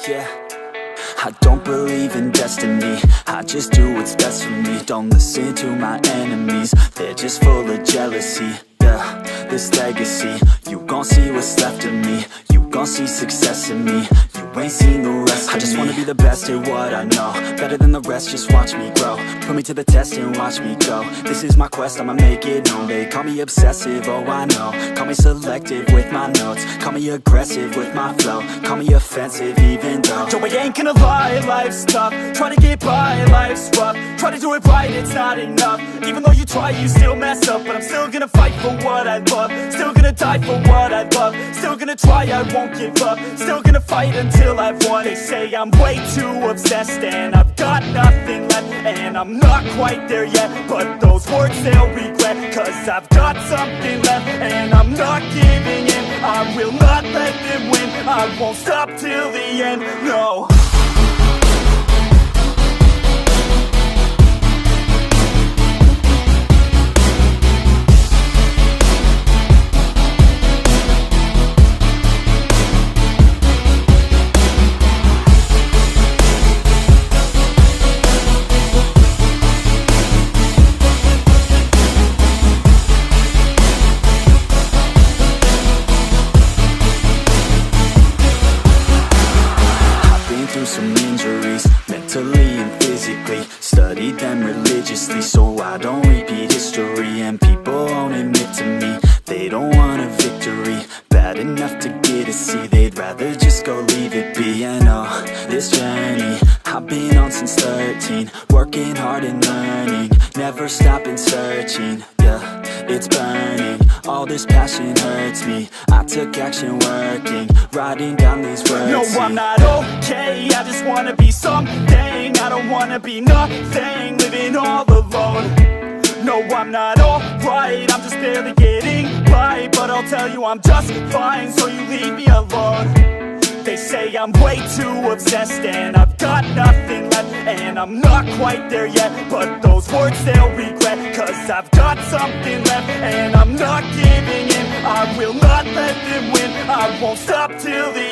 yeah. I don't believe in destiny, I just do what's best for me. Don't listen to my enemies, they're just full of jealousy. Yeah, this legacy, you gon' see what's left of me. You gon' see success in me, you ain't seen the rest of me. I just wanna be the best at what I know, better than the rest, just watch me grow. Put me to the test and watch me go. This is my quest, I'ma make it known. They call me obsessive, oh I know. Call me selective with my notes, call me aggressive with my flow, call me offensive even though Joe, I ain't gonna lie, life's tough. Try to get by, life's rough. Try to do it right, it's not enough. Even though you try, you still mess up. But I'm still gonna fight for what I love, still gonna die for what I love, still gonna try, I won't give up, still gonna fight until I've won. They say I'm way too obsessed and I've got nothing left, and I'm not quite there yet, but those words they'll regret, cause I've got something left and I'm not giving in. I will not let them win, I won't stop till the end, no. Some injuries, mentally and physically. Studied them religiously so I don't repeat history. And people won't admit to me they don't want a victory bad enough to get a C. They'd rather just go leave it be. And oh, this journey I've been on since 13, working hard and learning, never stopping searching. Yeah, it's burning, all this passion hurts me. I took action working, writing down these words. No, I'm not okay, I just wanna be something. I don't wanna be nothing, living all alone. No, I'm not alright, I'm just barely getting by. But I'll tell you I'm just fine, so you leave me alone. They say I'm way too obsessed and I've got nothing left, and I'm not quite there yet, but those words they'll regret, cause I've got something left and I'm not giving in. I will not let them win, I won't stop till the